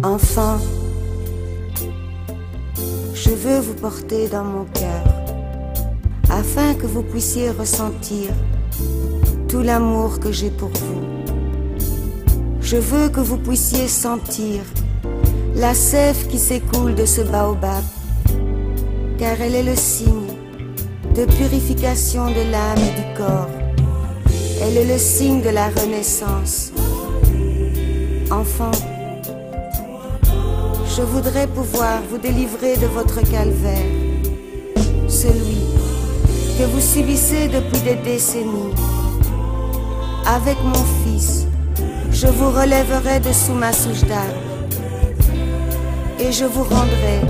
Enfant, je veux vous porter dans mon cœur, afin que vous puissiez ressentir tout l'amour que j'ai pour vous. Je veux que vous puissiez sentir la sève qui s'écoule de ce baobab, car elle est le signe de purification de l'âme et du corps. Elle est le signe de la renaissance. Enfant, je voudrais pouvoir vous délivrer de votre calvaire, celui que vous subissez depuis des décennies. Avec mon Fils, je vous relèverai de sous ma souche d'arbre et je vous rendrai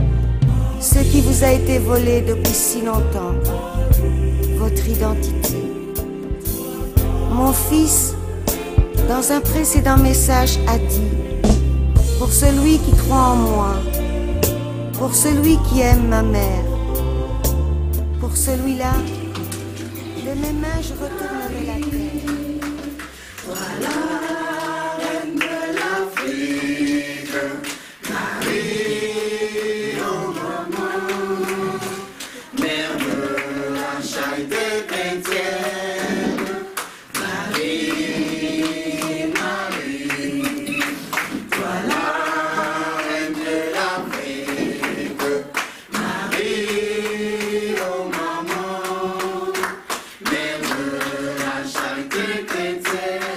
ce qui vous a été volé depuis si longtemps, votre identité. Mon Fils, dans un précédent message, a dit: pour celui qui croit en moi, pour celui qui aime ma mère, pour celui-là, de mes mains je retournerai la terre. Voilà, reine de l'Afrique, Marie, oh maman, mère de la charité chrétienne, Marie, Marie, voilà, reine de l'Afrique, Marie, oh maman, mère de la charité chrétienne.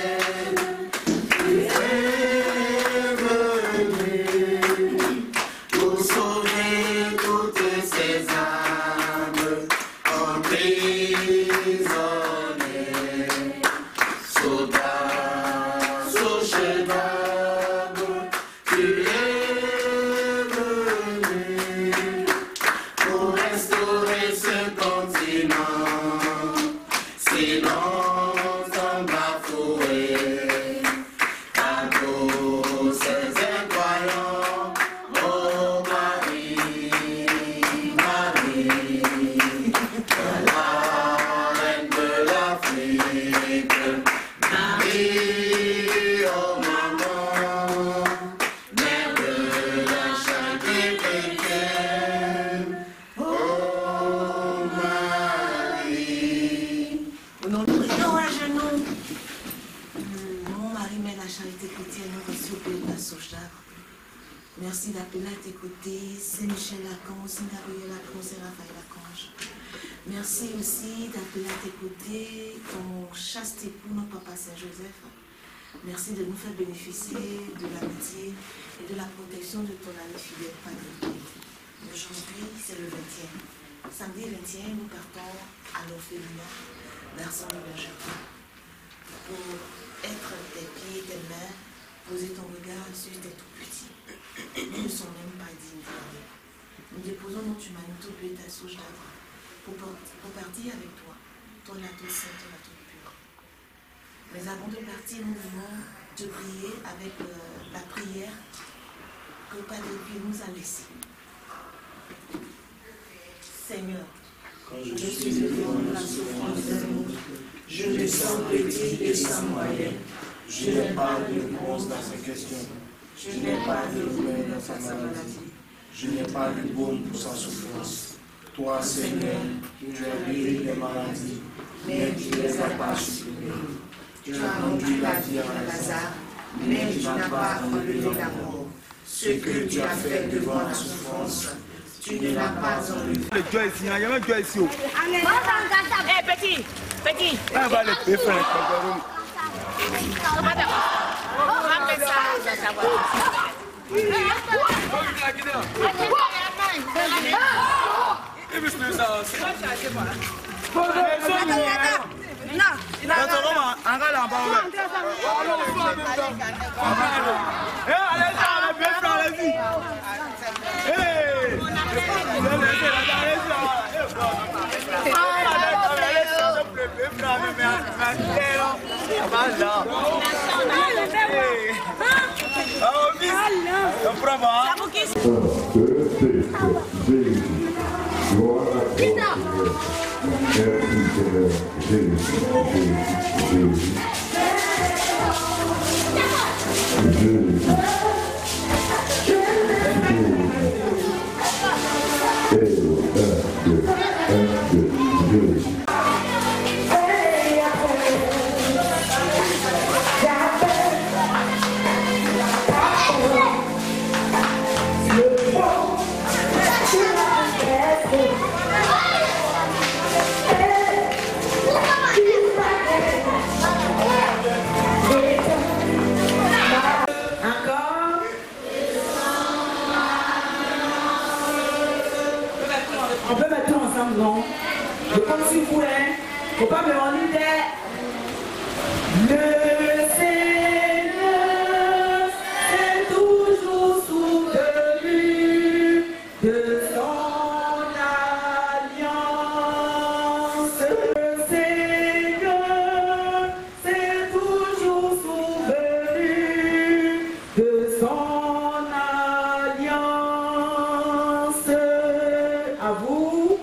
Merci d'appeler à tes côtés, Saint-Michel Lacan, Saint-Gabriel Lacan, Saint-Raphaël Lacange. Merci aussi d'appeler à tes côtés ton chaste époux, notre papa Saint-Joseph. Merci de nous faire bénéficier de l'amitié et de la protection de ton ami fidèle, Padre. Aujourd'hui, c'est le 20e. Samedi 21, nous partons à l'orphelinat d'Arsan de Bergerac pour être tes pieds, tes mains, poser ton regard sur tes tout petits. Nous ne sommes même pas dignes de. Nous déposons notre humanité au pied de ta souche d'arbre pour partir avec toi, toi la toute sainte, la toute pure. Mais avant de partir, nous voulons te prier avec la prière que Padre Pie nous a laissée. Seigneur, quand je suis devant la souffrance d'un monde, je me sens petit et sans moyens. Je n'ai pas de réponse dans ces questions. Je n'ai pas de remède dans sa maladie. Je n'ai pas de baume pour sa souffrance. Toi, Seigneur, tu as guéri les maladies, mais tu ne les as pas supprimées. Tu as rendu la vie à Lazare, mais tu n'as pas enlevé la mort. Ce que tu as fait devant la souffrance, tu ne l'as pas enlevé. Le Dieu ici, il y a un Dieu ici. Eh, petit, petit. On va le péfrer. Je Je compte sur vous, hein. Faut pas me rendre idée. Le Seigneur s'est toujours souvenu de son alliance. Le Seigneur s'est toujours souvenu de son alliance. À vous.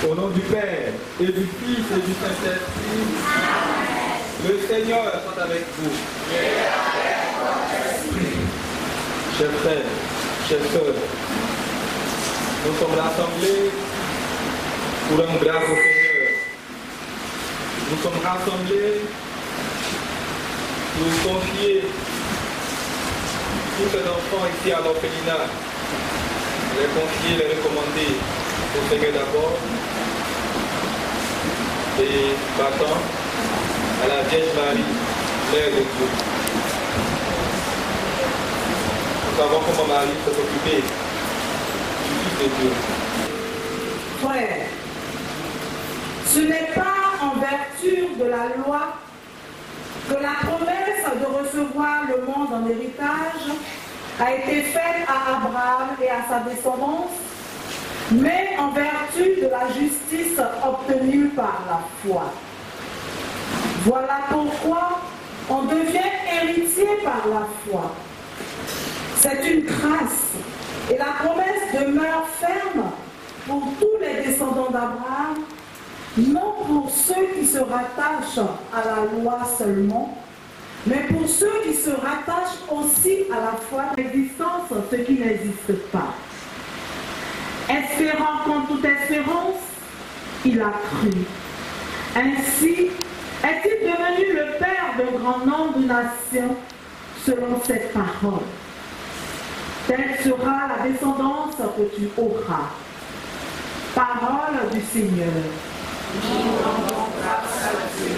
Au nom du Père, et du Fils, et du Saint-Esprit, le Seigneur soit avec vous. Chers frères, chères sœurs, nous sommes rassemblés pour rendre grâce au Seigneur. Nous sommes rassemblés pour confier tous ces enfants ici à l'orphelinat, les confier, les recommander au Seigneur d'abord, et battant à la Vierge Marie, Mère de Dieu. Nous savons comment Marie s'est occupée du Fils de Dieu. Frère, ce n'est pas en vertu de la loi que la promesse de recevoir le monde en héritage a été faite à Abraham et à sa descendance, mais en vertu de la justice obtenue par la foi. Voilà pourquoi on devient héritier par la foi. C'est une grâce et la promesse demeure ferme pour tous les descendants d'Abraham, non pour ceux qui se rattachent à la loi seulement, mais pour ceux qui se rattachent aussi à la foi, l'existence, ce qui n'existe pas. Espérant contre toute espérance, il a cru. Ainsi, est-il devenu le père d'un grand nombre de nations selon cette parole. Telle sera la descendance que tu auras. Parole du Seigneur. Nous rendons grâce à Dieu.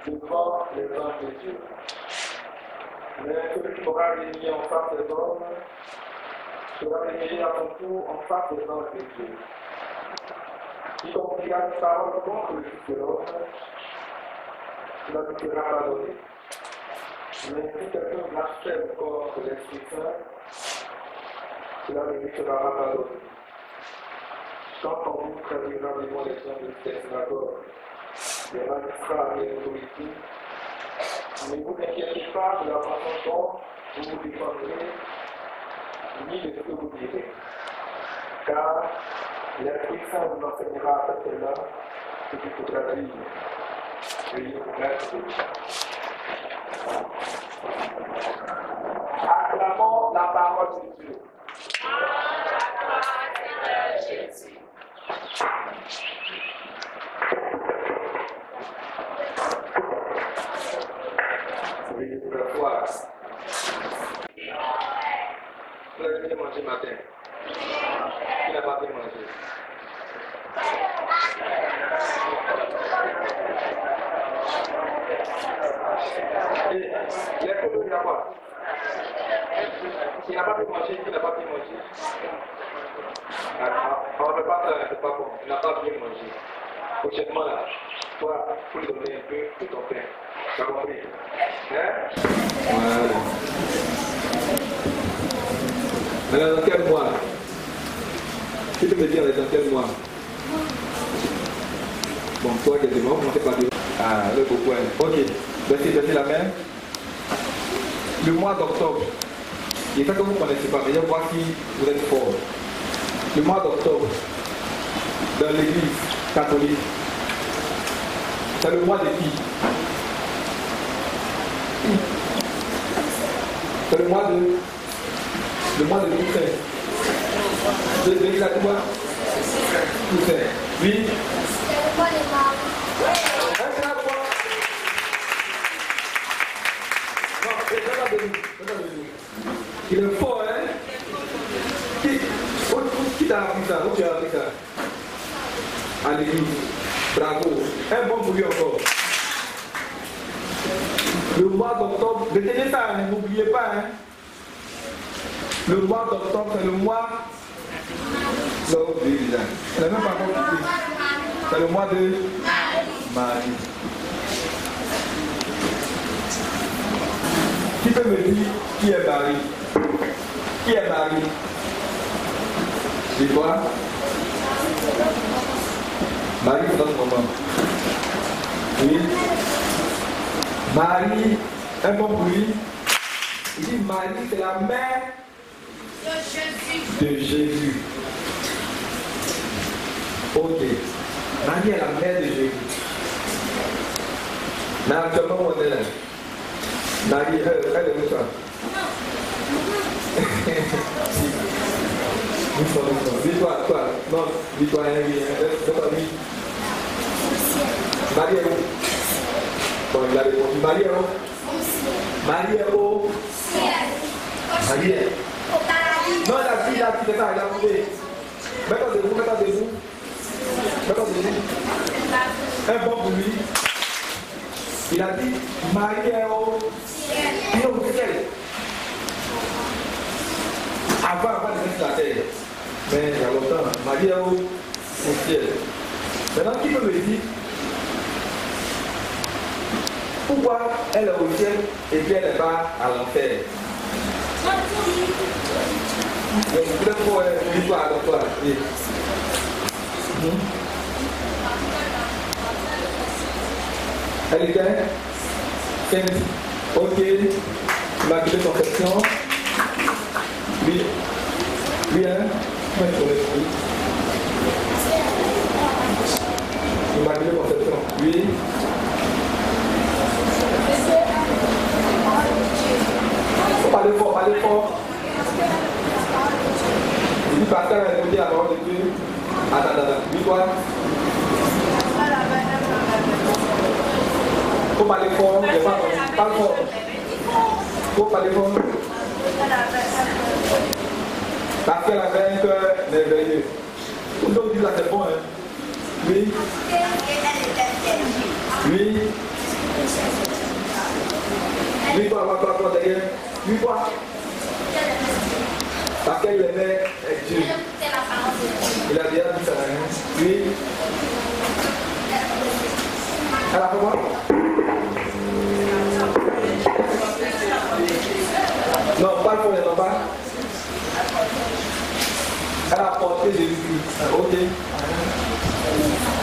Devant les anges de Dieu. Mais celui qui aura réuni en face des hommes sera réuni à son tour en face des anges de Dieu. Quiconque dira une parole contre le Fils de l'homme, cela lui sera pardonné. Mais si quelqu'un blasphème contre l'Esprit Saint, cela lui sera pardonné. Quand on vous traduira devant les gens de cette synagogue, les magistrats et les autorités, ne vous inquiétez pas de la façon dont vous vous défendrez, ni de ce que vous direz, car l'Esprit Saint vous enseignera à cette là ce qu'il faudra dire. Veuillez vous mettre debout. Acclamons la parole de Dieu. Jésus. Veuillez vous asseoir. Vous avez bien mangé matin. Qui n'a pas bien mangé? Et les photos, il y a quoi? Qui n'a pas pu manger, qui n'a pas pu manger? On ne peut pas faire, c'est pas bon. Il n'a pas bien mangé. Prochainement, là, toi, pour lui donner un peu de ton pain. Tu as compris? Hein? Voilà. Alors, dans quel mois? Tu peux me dire dans quel mois? Bon, toi, quasiment, on ne sait pas dire. Ah, le beau point. Ok. Baissez la main. Le mois d'octobre. Il fait que vous ne connaissez pas, mais je vois si vous êtes fort. Le mois d'octobre, dans l'église catholique, c'est le mois de qui? C'est le mois de Toussaint. De l'église à quoi? Toussaint. Oui. C'est le mois de mars. Il est fort, hein? Qui t'a appris ça? Où tu as appris ça? À l'église. Bravo. Un bon pour lui encore. Le mois d'octobre, retenez ça, hein? N'oubliez pas, hein? Le mois d'octobre, c'est le mois. Non, déjà. C'est même pas compliqué. C'est le mois de Marie. Qui peut me dire qui est Marie? Qui est Marie? Dis-moi. Marie, c'est notre maman. Oui. Marie, un bon bruit. Il dit Marie, c'est la mère de Jésus. Ok. Marie est la mère de Jésus. Mais actuellement, on est là. Marie, elle est où ça? Dis-toi, toi. Non, dis-toi, oui. Marie est où? Bon, il a répondu. Marie est où? Marie est où? Marie est. Non, il a dit, c'est ça, il a trouvé. Mets-toi debout. Un bon pour lui. Il a dit, Marie est au ciel. Avant de mettre la terre. Mais il y a longtemps, Marie est au ciel. Maintenant, qui peut me dire pourquoi elle est au ciel et puis elle n'est pas à l'enfer? Elle était sainte. Ok. Immaculée Conception. Oui. Oui, hein? Immaculée Conception. Oui. Parlez fort, parlez fort. Je dis pasteur a écouté la parole de Dieu. Attends. Oui, quoi? Faut parler fort, je n'ai pas entendu. Parle fort. Faut parler fort. Parce qu'elle avait un cœur merveilleux. Tout le monde dit là, c'est bon, hein? Oui. Oui. Oui, toi, derrière. Oui, quoi? Parce qu'elle aimait Dieu. Il a déjà dit ça, hein? Oui. Elle a fait quoi? Non, pas pour les enfants. Elle a porté Jésus-Christ. Ok.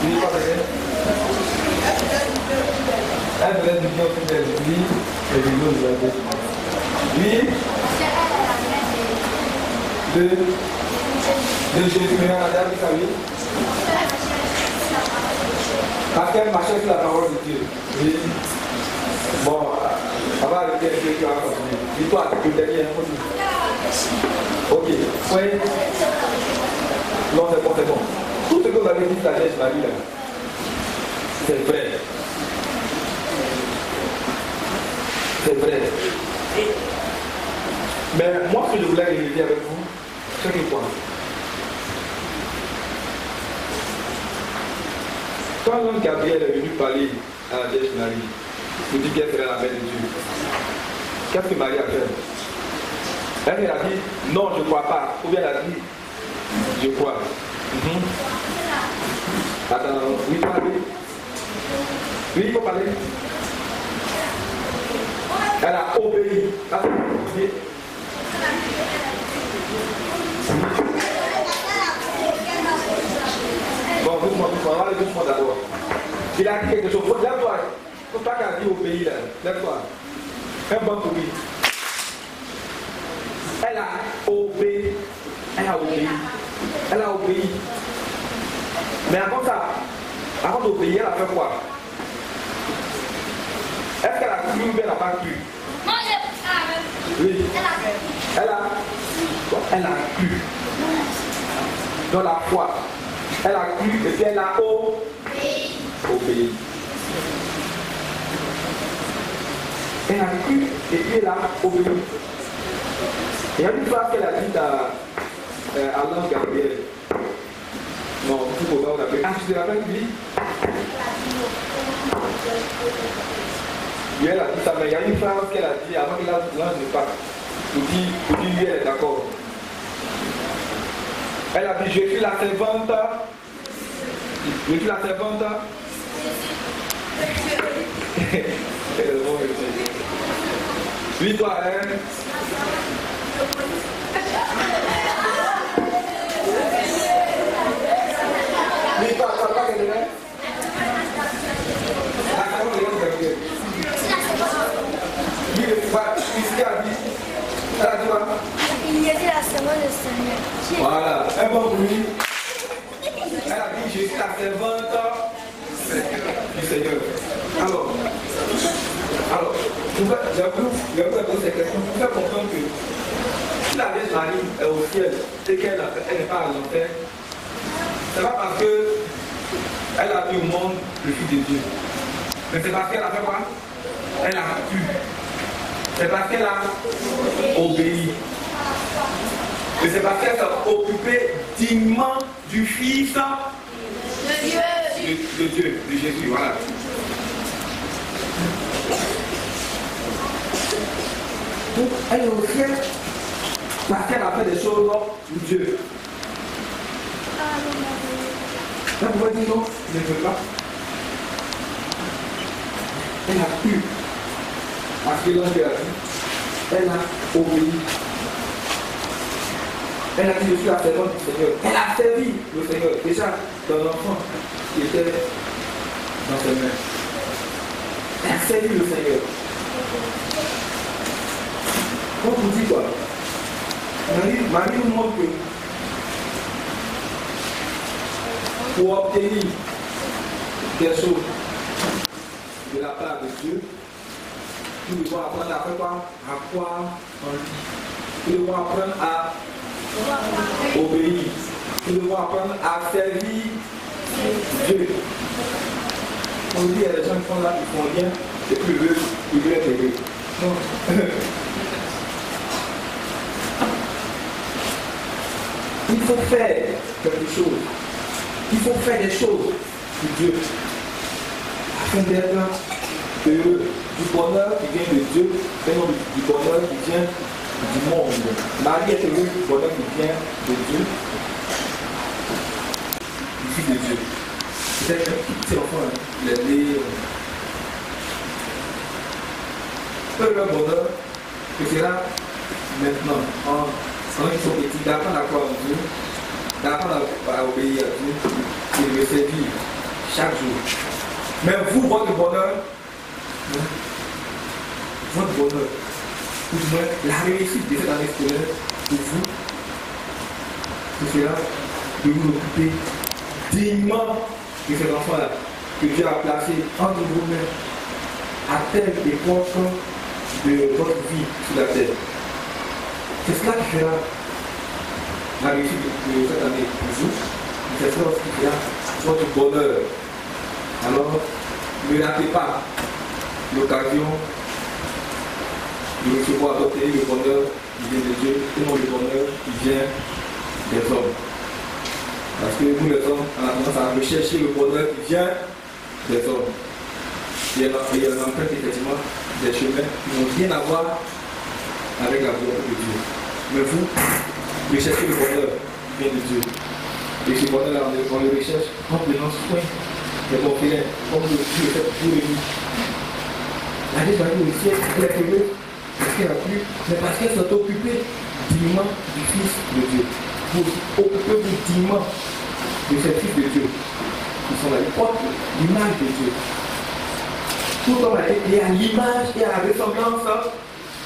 Oui, pas derrière. Elle voulait du bien au fidèle. Oui. Et du nom de la vie. Oui. De Jésus, mais on a déjà vu ça, oui. Parce qu'elle marchait sur la parole de Dieu. Oui. Bon, on va arrêter un peu, tu vas continuer. Dis-toi, tu peux derrière, continue. Ok. Oui. Non, c'est bon, c'est bon. Tout ce que vous avez dit, la Vierge Marie, là, c'est vrai. C'est vrai. Mais moi, ce que je voulais réaliser avec vous, c'est que quoi? Quand l'ange Gabriel est venu parler à la Vierge Marie, pour dire qu'elle serait la mère de Dieu, qu'est-ce que Marie a fait? Elle a dit non, je ne crois pas. Ou bien elle a dit je crois. Attends, oui, parler. Oui, il faut parler. Elle a obéi. Bon, doucement, on va aller doucement d'abord. Il a dit quelque chose. Lève-toi. Il ne faut pas qu'elle dise obéir là. Lève-toi. Un bon pour lui. Elle a obéi. Elle a obéi. Elle a obéi. Mais avant ça, avant d'obéir, elle a fait quoi? Est-ce qu'elle a cru ou bien elle n'a pas cru? Oui. Elle a cru. Dans la foi. Elle a cru et puis elle a obéi. Elle a cru et puis elle a obéi. Il y a une phrase qu'elle a dit à l'ange Gabriel. Non, tout au on a fait. Ah, tu te rappelles, lui? Oui, elle a dit ça, mais il y a une phrase qu'elle a dit avant que l'ange ne parte. Pour dire lui, elle est d'accord. Elle a dit, je suis la servante. Je suis la servante. Oui, toi, hein? Oui, toi, pas qu'elle est. Il a dit la servante du Seigneur. Voilà, un bon bruit. Elle a dit, je suis la servante du Seigneur. Alors, j'avoue poser cette question pour faire comprendre que si la Vierge Marie est au ciel et qu'elle n'est pas à l'enfer, c'est pas parce qu'elle a vu au monde le Fils de Dieu. Mais c'est parce qu'elle a fait quoi? Elle a pu. C'est parce qu'elle a obéi. Et c'est parce qu'elle s'est occupée dignement du Fils de Dieu, de Jésus. Voilà. Donc, elle est au ciel parce qu'elle a fait des choses pour Dieu. La pouvait dire non, je ne veux pas. Elle a pu. Parce que l'ange a dit, elle a obéi. Elle a dit, je suis la servante du Seigneur. Elle a servi le Seigneur. Déjà, dans l'enfant qui était dans ses mains. Elle a servi le Seigneur. On vous dit quoi? Marie nous montre que pour obtenir des choses de la part de Dieu, nous devons apprendre à faire quoi? À croire en lui. Nous devons apprendre à obéir. Nous devons apprendre à servir Dieu. On dit, il y a des gens qui font là, ils font rien, et puis ils veulent être aidés. Non. Il faut faire quelque chose. Il faut faire des choses pour Dieu. Afin d'être heureux. Du bonheur qui vient de Dieu, et non du bonheur qui vient du monde. Marie est heureux du bonheur qui vient de Dieu. Du Fils de Dieu. Peut-être que ces enfants, les leur bonheur, que sera maintenant, en ils sont petits, d'apprendre à croire en Dieu, d'apprendre à obéir à Dieu et de le servir chaque jour. Mais vous, votre bonheur, ou du moins la réussite de cette année scolaire, pour vous, ce sera de vous occuper dignement de ces enfants-là que Dieu a placés entre vos mains à telle époque de votre vie sur la terre. C'est cela qui fera la réussite de cette année pour vous. C'est cela qui fera votre bonheur. Alors, ne ratez pas l'occasion de recevoir, d'obtenir le bonheur qui vient de Dieu et non le bonheur qui vient des hommes. Parce que nous les hommes, on a tendance à rechercher le bonheur qui vient des hommes. Et on emprunte effectivement des chemins qui n'ont rien à voir avec la volonté de Dieu. Mais vous, recherchez le bonheur qui vient de Dieu. Et ce bonheur-là, on le recherche en prenant soin des bons filets, comme Dieu le fait pour jour et nuit. La Bible va dire aussi, elle est heureuse parce qu'elle a plu, mais parce qu'elle s'est occupée dignement du Fils de Dieu. Vous occupez-vous dignement de ces fils de Dieu, qui sont la porte l'image de Dieu. Tout homme a été créé à l'image et à la ressemblance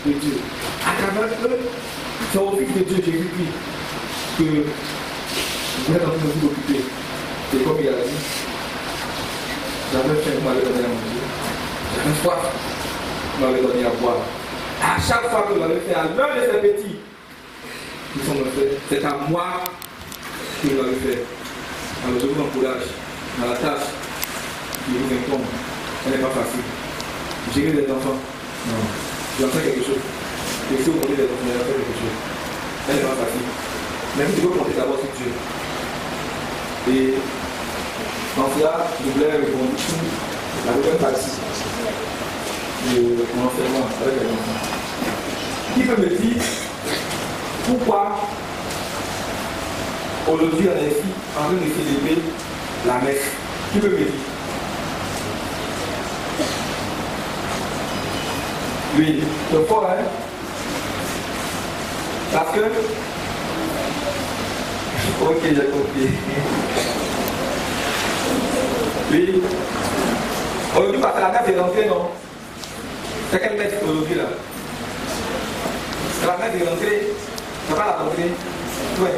de Dieu. À travers eux, c'est au Fils de Dieu, Jésus-Christ, que vous êtes en train de vous occuper. C'est comme il a dit, j'avais faim, vous m'avez donné à manger. J'avais soif, vous m'avez donné à boire. À chaque fois que vous l'avez fait à l'un de ces petits, ils sont faits. C'est à moi que vous l'avez fait. Alors je vous encourage dans la tâche qui vous incombe. Elle n'est pas facile. Gérer des enfants, non. J'en fais quelque chose. Et si vous prenez des enfants, j'en fais quelque chose. Elle n'est pas facile. Mais vous devez compter d'abord sur Dieu. Et en cela, je voulais répondre sur la deuxième partie de mon enseignement avec les enfants. Qui peut me dire pourquoi aujourd'hui on est ici en train de célébrer la messe? Qui peut me dire? Oui, c'est fort, hein? Parce que... Ok, j'ai compris. Oui. Aujourd'hui, parce que la messe est rentrée, non? C'est quelle messe aujourd'hui, là? C'est la messe est rentrée. C'est pas la rentrée? Oui.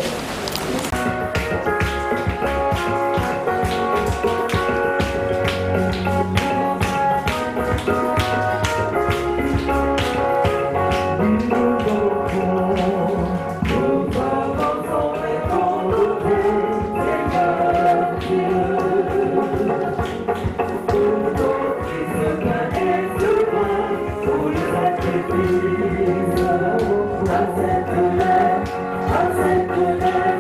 Accepte-le, accepte-le.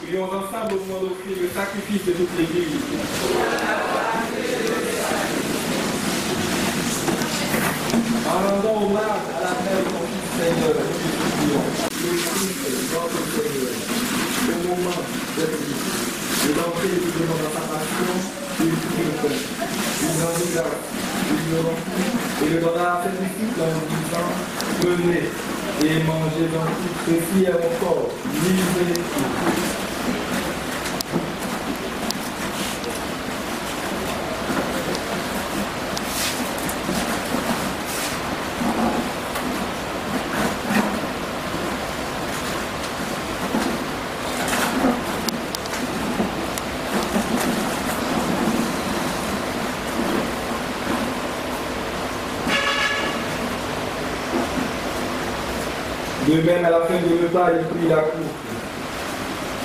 Prions ensemble au nom d'offrir le sacrifice de toute l'Église. En rendant hommage à la mère de ton Fils Seigneur, le Christ, notre Seigneur, le moment d'être de l'entrée évidemment dans sa passion, et le prix de pain. Il en est grâce, il le remplit, et le donnera à ses disciples en lui disant, venez et mangez dans tout, ceci est mon corps, livré pour tous. De même, à la fin du repas, il prit la coupe.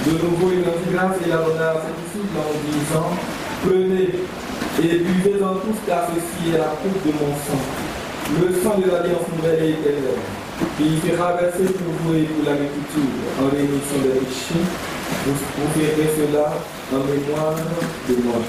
De nouveau, il rendit grâce et la donna à ses disciples en disant, prenez et buvez-en tous, car ceci est la coupe de mon sang, le sang de l'alliance nouvelle et éternelle, qui sera versé pour vous et pour la multitude en rémission des péchés. Vous ferez cela en mémoire de moi.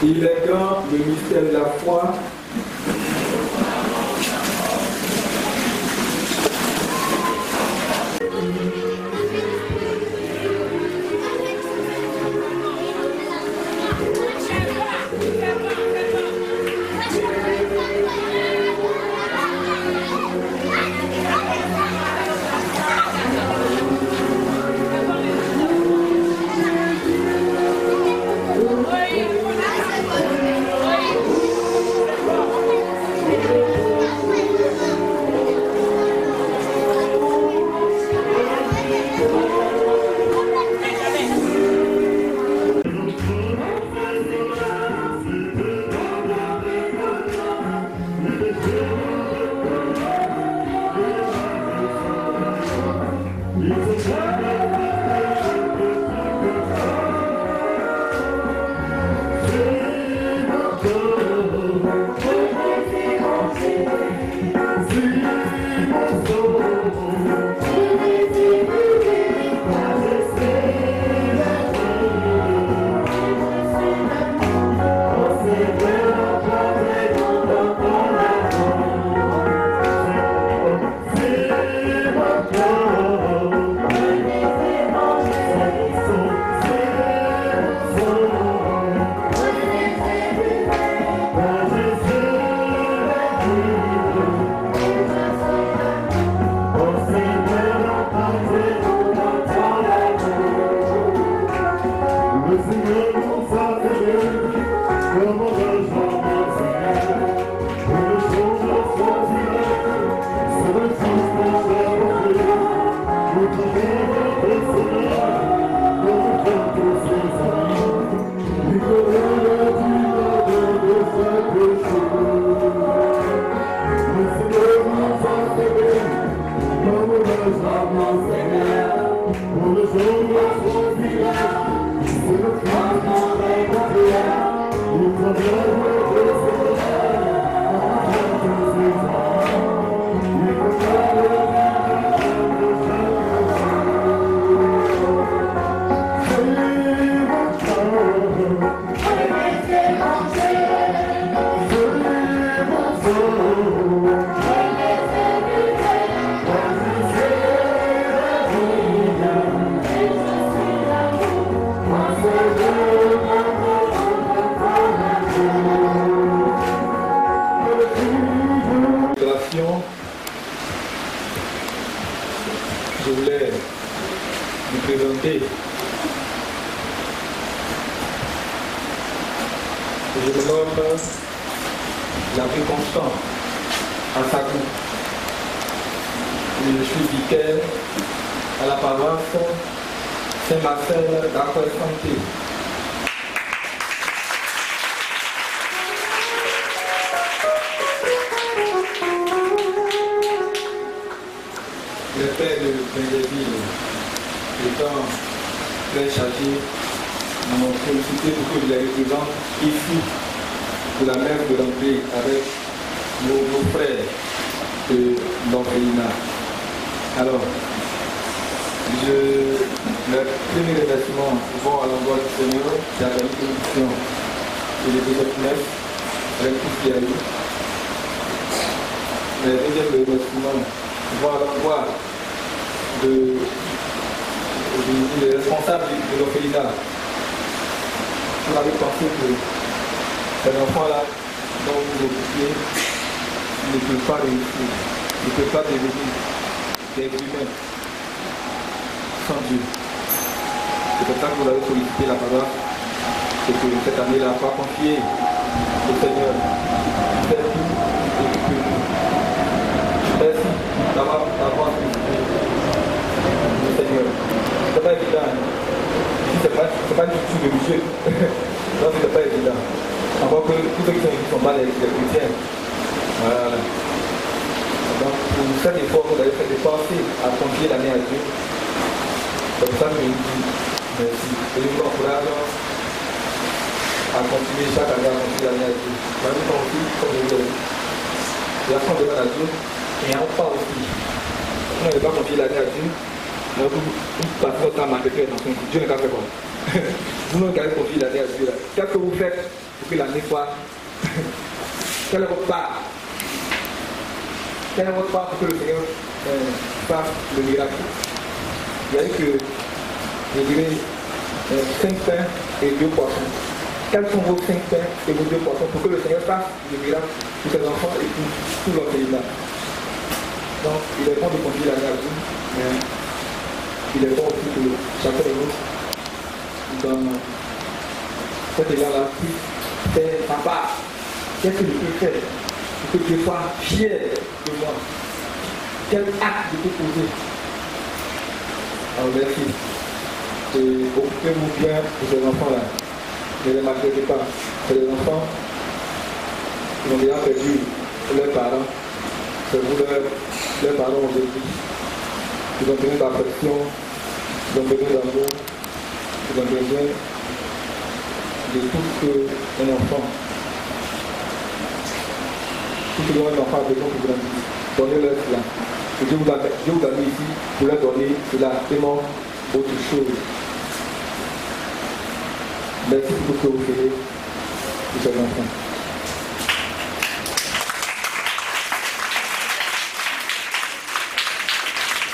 Il est grand le mystère de la foi. Je me nomme la vie constante à Sagou. Je suis vicaire à la paroisse Saint-Marcel d'Aquai-Santé. Le père de Benjaville étant très chargé, m'ont sollicité pour que je les représente ici, de la mère de l'Anglais, avec nos frères de l'orphelinat. Alors, le premier remerciement vont à l'endroit du Seigneur, qui a gagné une mission et les deux autres messes, avec tout ce qu'il y a eu. Le deuxième remerciement vont à l'endroit des responsables de l'orphelinat. Vous avez pensé que ces enfants-là, dont vous vous occupez, ne peuvent pas réussir, ne peuvent pas devenir des humains sans Dieu. C'est pour ça que vous avez sollicité la paroisse et que cette année-là, pas confier au Seigneur. Faites tout et occupez-vous. Merci d'avoir sollicité le Seigneur. C'est pas évident. C'est pas du tout de Dieu. Non, c'est pas évident. Encore que tous ceux qui sont pas des chrétiens. Voilà. Donc, pour faire des efforts, vous allez faire des pensées à confier l'année à Dieu. C'est pour ça que je vous dis merci. Et je vous encourage à continuer chaque année à confier l'année à Dieu. Même temps aussi, comme je vous ai dit, la fin de l'année à Dieu, et en pas aussi. On ne veut pas confier l'année à Dieu. Donc, vous passez votre temps à marquer dans son Dieu n'est pas fait quoi. Vous-même qui avez confié l'année à Dieu, qu'est-ce que vous faites pour que l'année soit. Quelle est votre part? Quelle est votre part pour que le Seigneur fasse le miracle? Il y a eu que, je dirais, 5 pains et 2 poissons. Quels sont vos 5 pains et vos 2 poissons pour que le Seigneur fasse le miracle pour ses enfants et pour tout l'orphelinat? Donc, il est bon de confier l'année à Dieu, mais il est bon aussi que chacun de nous, dans cet égard-là, puisse faire sa part. Qu'est-ce que je peux faire pour que Dieu soit fier de moi? Quel acte je peux poser? Alors merci. Et occupez-vous bien de ces enfants-là. Ne les maltraitez pas. C'est des enfants qui ont déjà perdu leurs parents. C'est vous leurs parents aujourd'hui. Ils ont besoin d'affection, ils ont besoin d'amour, ils ont besoin de tout ce qu'un enfant. Tout ce qu'un enfant a besoin pour grandir. Donnez-leur cela. Et Dieu vous a mis ici pour leur donner cela, tellement autre chose. Merci pour ce que vous faites pour ces enfants.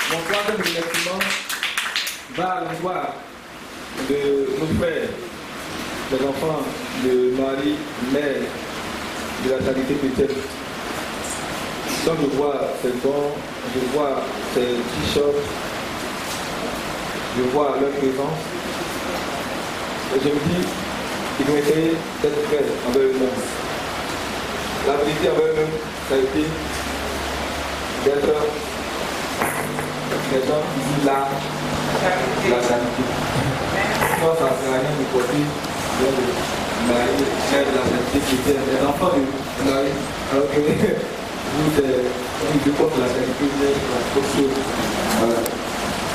Mon troisième remerciement va à l'endroit de nos frères, les enfants de Marie, mère de la charité chrétienne. Quand je vois ces bons, je vois ces t-shirts, je vois leur présence, et je me dis qu'ils vont essayer d'être frères envers eux-mêmes. La vérité envers eux-mêmes, ça a été d'être des gens qui disent là, la charité. Sinon, ça ne sert à rien de porter Marie, mère de la charité chrétienne, les enfants de Marie, alors que vous êtes contre la charité, la autre chose. Voilà.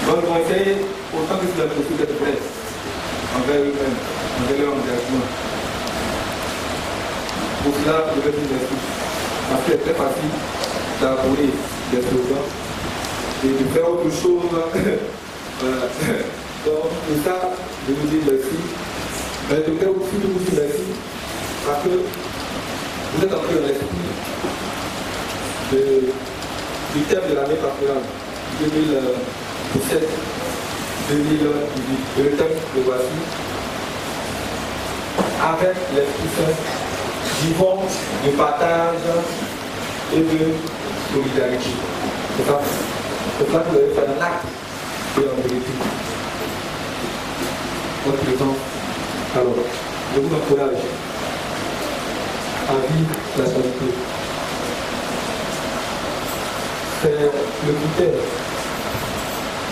Donc, ils vont essayer autant que c'est possible d'être vrais envers eux-mêmes, envers leur engagement. Pour cela, je vais dire merci. Parce que c'est très facile d'abonner des slogans et de faire autre chose. Voilà. Donc, pour ça, je vous dis merci. Mais je voudrais aussi vous dire merci parce que vous êtes entré dans l'esprit du thème de l'année pastorale 2017-2018. Et le thème, le voici. Avec l'Esprit Saint, vivons de partage et de solidarité. C'est ça. C'est ça que vous allez faire un acte de la politique. Votre présence. Alors, je vous encourage à vivre la charité. C'est le critère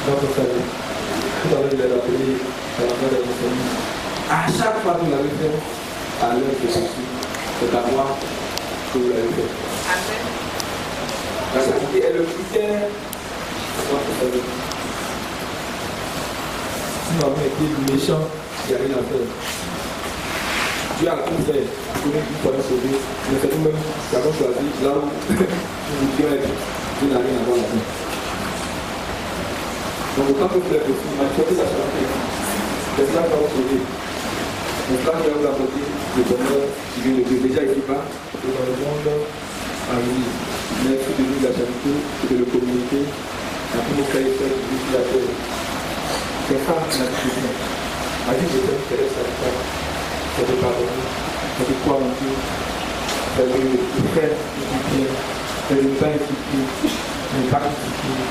dans notre salut. Tout à l'heure, il est rappelé à la mort de notre famille. À chaque fois que vous l'avez fait, à l'heure de ceci, c'est à moi que vous l'avez fait. Amen. La charité est le critère de notre salut. Si nous avons été méchants, il n'y a rien à faire. Dieu a tout fait pour nous pouvoir sauver. Mais c'est nous-mêmes qui avons choisi là où nous devons être. Dieu n'a rien à voir là-dedans. Donc autant que vous l'avez possible, manifestez la charité. C'est ça qui va vous sauver. C'est ça qui va vous apporter le bonheur qui vient de Dieu. Déjà ici-bas, et dans le monde à venir. Merci de vivre la charité et de le communiquer à tous nos frères et sœurs qui vivent sur la terre. C'est ça la diffusion. Ma vie de Dieu, c'est ça. C'est de pardonner, c'est de croire en Dieu, c'est de faire ce qui vient, c'est de ne pas critiquer, ne pas critiquer,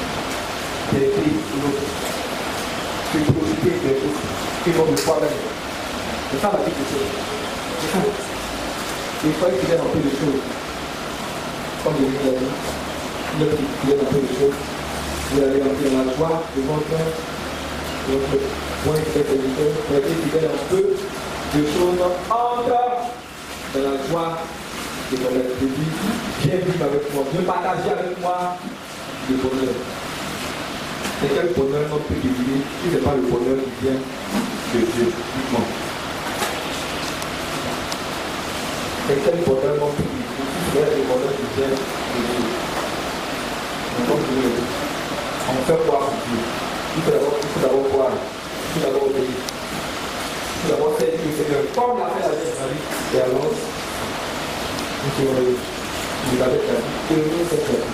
c'est d'aider l'autre, c'est de profiter des autres, qui vont de soi-même. C'est ça la vie de Dieu. C'est ça. Il faut qu'il y ait un peu de choses. Comme je vous l'ai dit, il faut qu'il y ait un peu de choses. Vous allez entrer dans la joie de votre point de serviteur, pour qu'il y ait un peu de choses entre dans la joie de ton être de vie, viens vivre avec moi, viens partager avec moi le bonheur. C'est quel bonheur on peut deviner si ce n'est pas le bonheur qui vient de Dieu, dites-moi. C'est quel bonheur on peut deviner si ce n'est pas le bonheur qui vient de Dieu. On fait croire pour Dieu. Il faut d'abord croire, il faut d'abord obéir. Nous avons fait le Seigneur comme l'a fait la Vierge Marie, et alors nous avons fait la vie que nous sommes faits.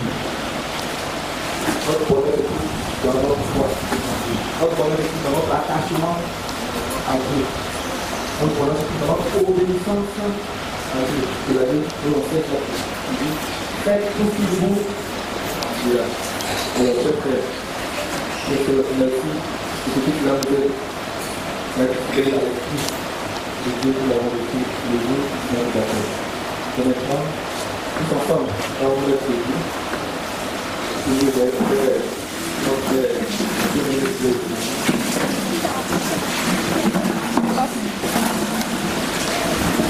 Notre bonheur est tout dans notre foi. Notre bonheur est tout dans notre attachement à Dieu. Notre bonheur est tout dans notre obéissance à Dieu. De la vie que l'on fait chaque jour. Faites tout ce qu'il vous dira. Alors, chers frères, merci de ce que tu as fait. Merci de la réussite de Dieu que nous avons vécu le jour qui vient d'après. Et maintenant, tous ensemble, on va être unis. Nous devons être notre Père, Dieu nous laisse.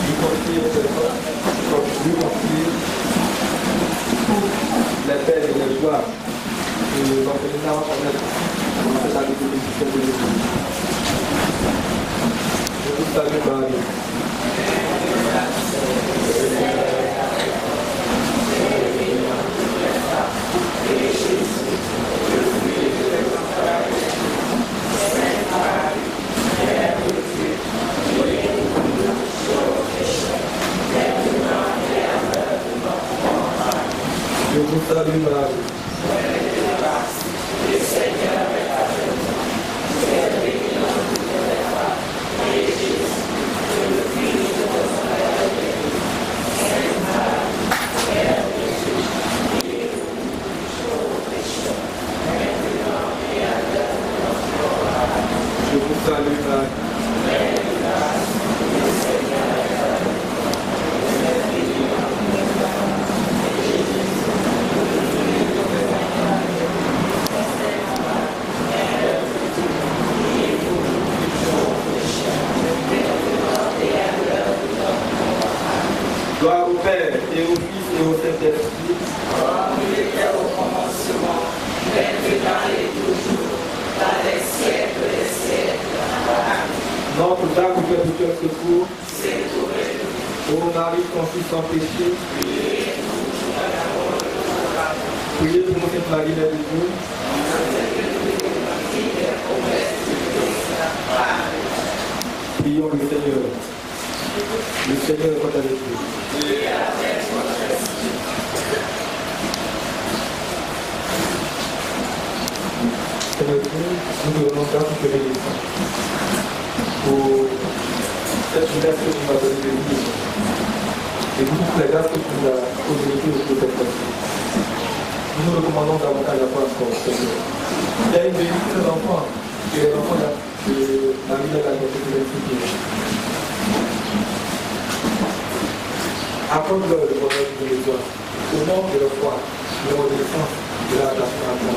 Nous confions les peines et les joies que l'orphelinat va connaître dans cette année de l'église. Je vous salue Marie. Je vous salue Marie. Le Seigneur est avec vous. Vous êtes bénie entre toutes les femmes. Et Jésus, le fruit de votre mère, est béni. Sainte Marie, Mère de Dieu, priez pour nous toujours pécheurs, maintenant et à l'heure de notre mort. Amen. Je vous salue Marie. Mère de grâce, le Seigneur est avec vous. Vous êtes bénie entre toutes les femmes. Et Jésus, le fruit de votre mère, est béni. Sainte Marie, Mère de Dieu, priez pour nous toujours pécheurs, maintenant et à l'heure de notre mort. Amen. Gloire au Père, et au Fils, et au Saint-Esprit. Comme il était au commencement, maintenant et toujours, dans les siècles des siècles. Amen. Notre Dame du Perpétuel Secours, c'est trouvé. Ô Marie conçue sans péché, priez pour nous à la mort de notre âme. Priez pour nous, Sainte Marie, Mère de Dieu. Prions le Seigneur. Le Seigneur est avec vous. Seigneur Dieu, nous te donnons grâce pour te bénissons. Pour cette jeunesse que tu m'as donnée de vie. Et pour toutes les grâces que tu nous as communiquées autour de cette personne. Nous nous recommandons davantage à toi encore, Seigneur. Il y a une bénédiction des enfants. Et les enfants de Marie de la Conception. Accorde-leur le bonheur de l'étoile, au nom de la foi, de la renaissance, de la transformation.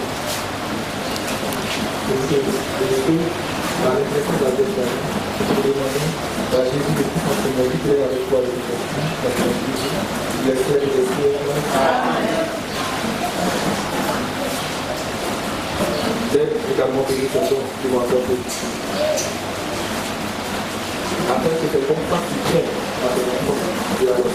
Par l'impression de la déclaration, nous demandons à Jésus de tout son Seigneur, qui est avec toi, le Dieu, les cieux et les cieux. Amen. C'est également béni ce don qui va apporter. Afin que ces bons pas qui tiennent à ce moment de la reçue.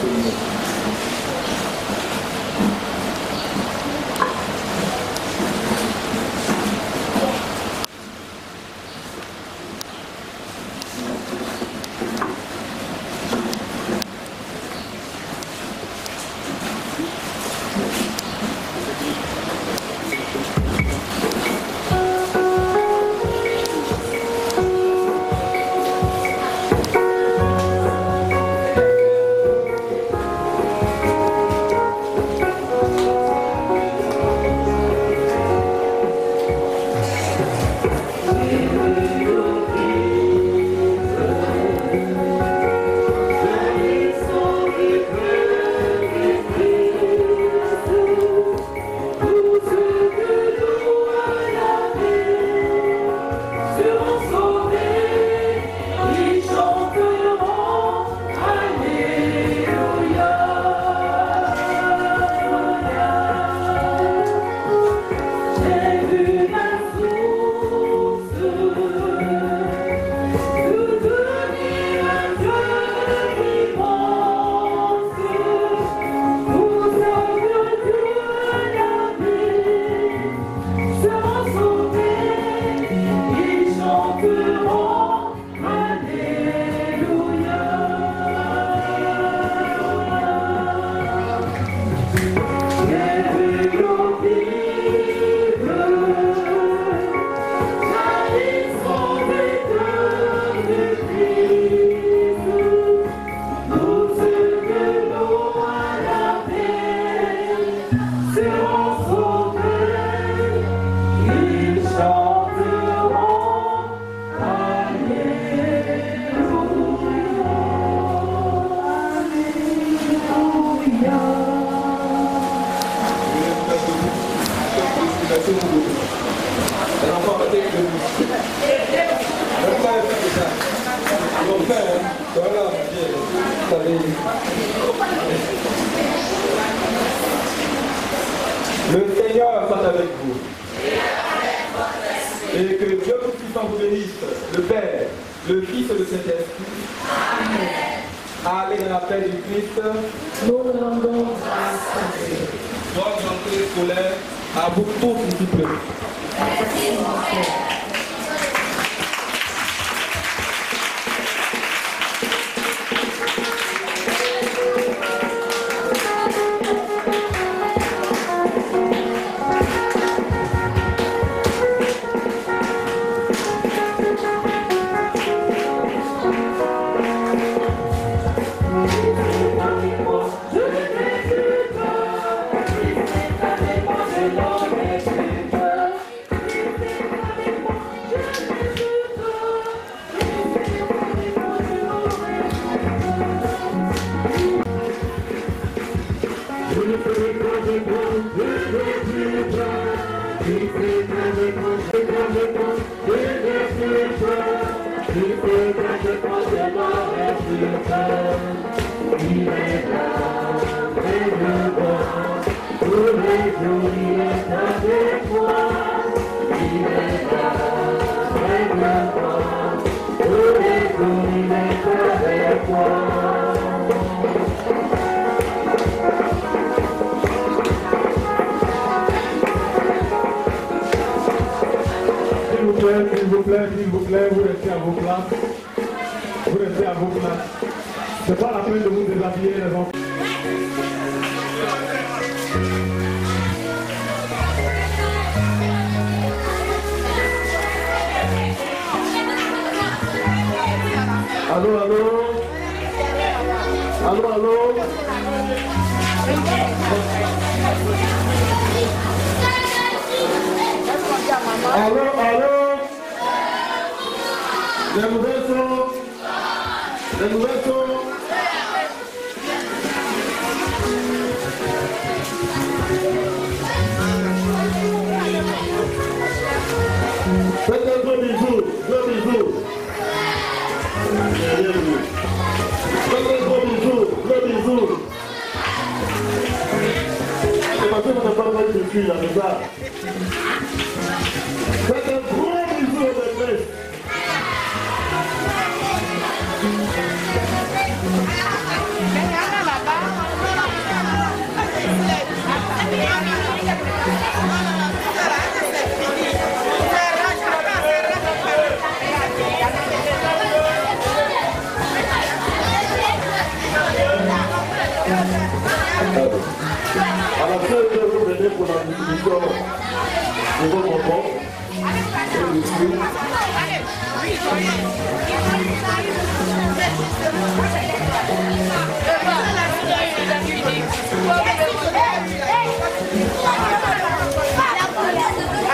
Le Seigneur soit avec vous. Et que Dieu Tout-Puissant vous bénisse, le Père, le Fils et le Saint-Esprit. Amen. Allez dans la paix du Christ. Nous rendons grâce à Dieu. Bonne rentrée scolaire à vous tous, s'il vous plaît. Merci, mon Père. S'il vous plaît, vous restez à vos places. Vous restez à vos places. C'est pas la peine de vous déshabiller, les enfants. Allô, allô? Allô, allô? Allô, allô? Les nouvelles sont. Les nouvelles sont. suis la maison. Faites un gros bisou aux maîtresses. À la fin de vous venez pour la distribution de vos bonbons et biscuits.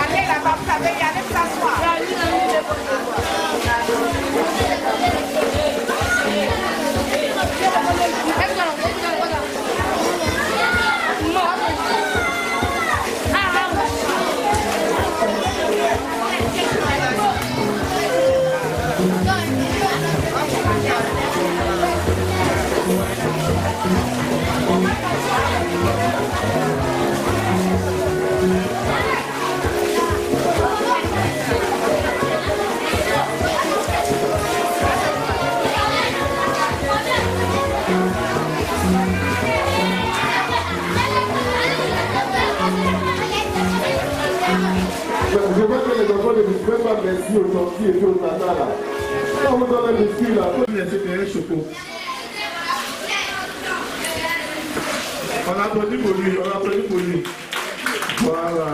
Allez là-bas, vous savez, il y a des s'asseoir. Je vois que les enfants ne vous prennent pas merci aux sorties et puis aux tatas là. Quand vous donnez un biscuit là, vous laissez payer un choco. On applaudit pour lui, on applaudit pour lui. Voilà.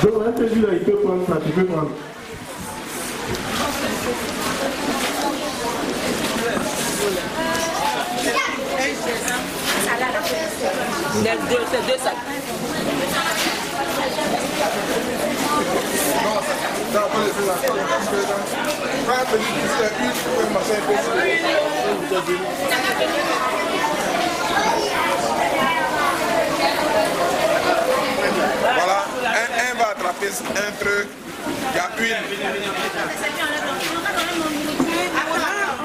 Donc, un peu là, il peut prendre ça, tu peux prendre. C'est deux sacs. Non, pas laisser la salle, parce que quand un petit fils est une, tu peux marcher un peu. Voilà, un va attraper un truc, il y a une.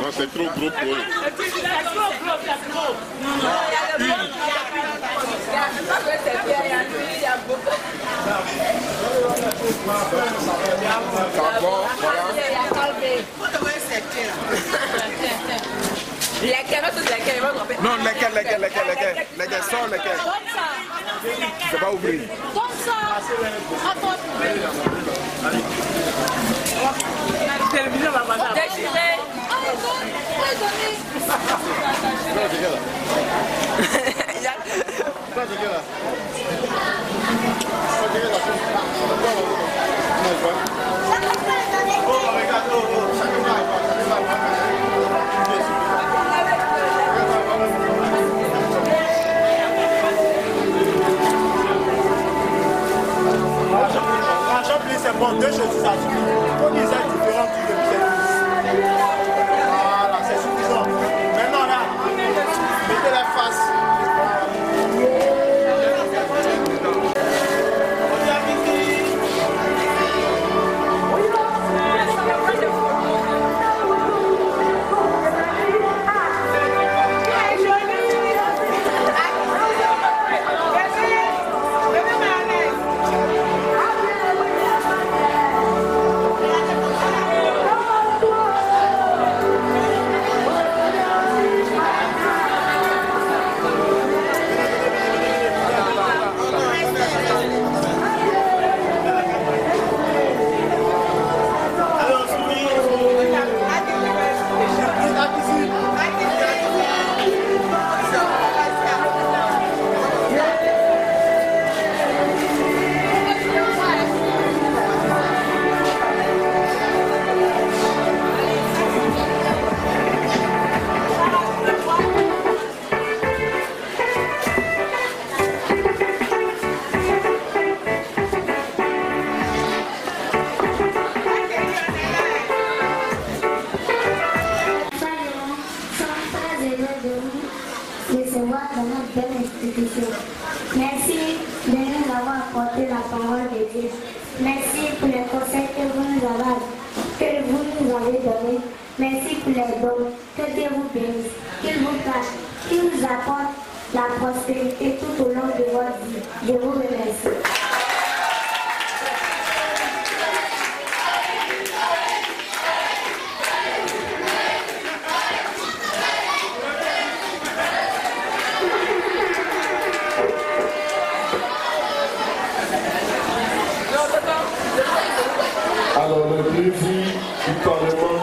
Non, c'est trop gros pour eux. Non, lesquels sont lesquels. C'est pas ouvrir. Comme ça. C'est bon, deux choses, ça suffit. Il faut qu'ils aient différents types de services. Voilà, c'est suffisant. Maintenant là, mettez la face. Merci de nous avoir apporté la parole de Dieu. Merci pour les conseils que vous nous avez donnés. Merci pour les dons. Que Dieu vous bénisse, qu'il vous cache, qu'il nous apporte la prospérité tout au long de votre vie. Je vous remercie. Alors, le défi du Parlement.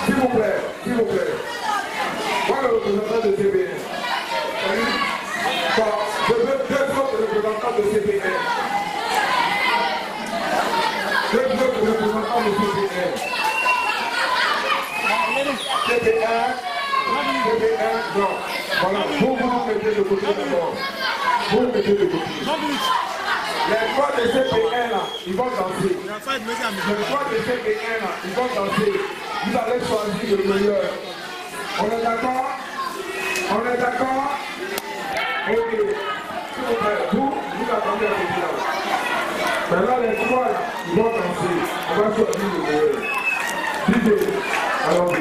S'il vous plaît. Moi, le représentant de CPN. Je veux deux autres représentants de CPN. Deux autres représentants de CPN. CPN, non. Voilà, vous vous mettez de côté d'abord. Vous mettez de côté. Les trois de CPN là, ils vont danser. Les trois de CPN là, ils vont danser. Vous allez choisir le meilleur. On est d'accord? On est d'accord? Ok. S'il vous plaît, vous attendez un peu là. Maintenant les trois là, ils vont danser. On va choisir le meilleur. DJ, allons-y.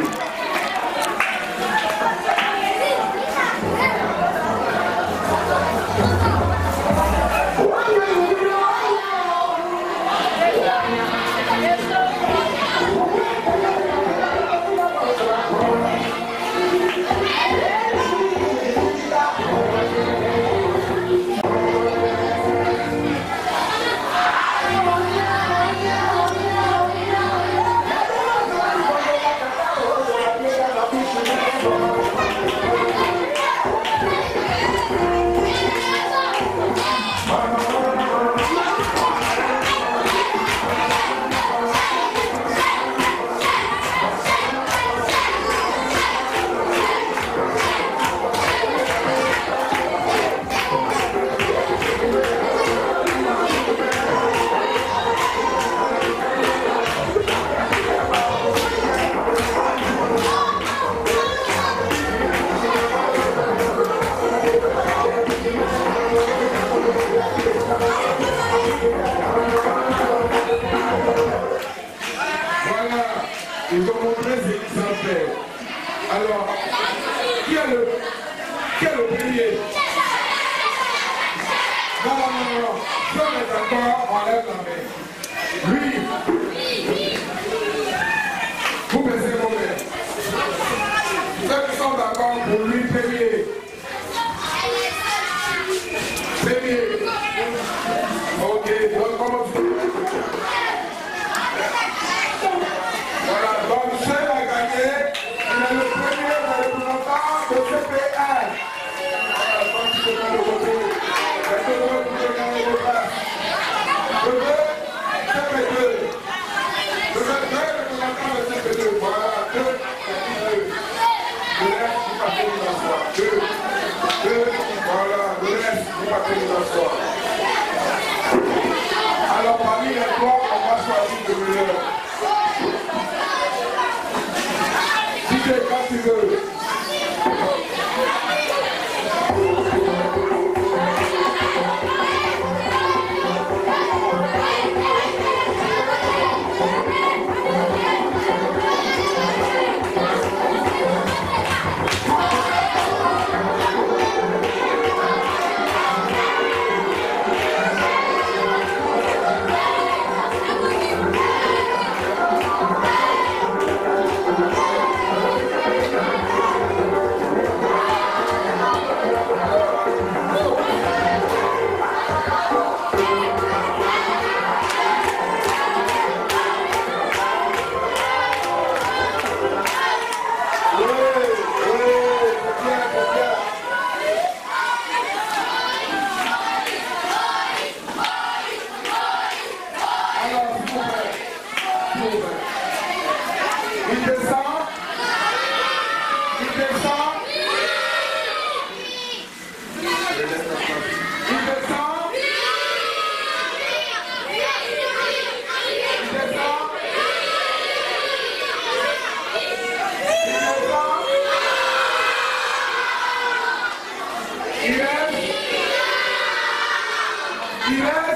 Ils ont montré ces exemplaires. Alors, qui est le premier? Non. Si on est d'accord, on lève la main. Lui. Vous baissez vos mains. Ceux qui sont d'accord pour lui, premier. Ok, donc comment tu fais? Voilà, donc Michel a gagné. Il est le premier représentant de CPN. Voilà, donc tu peux pas le côté. pas que nous en soyons. Alors parmi les trois, on va choisir le meilleur. Si tu es quand tu veux. Il est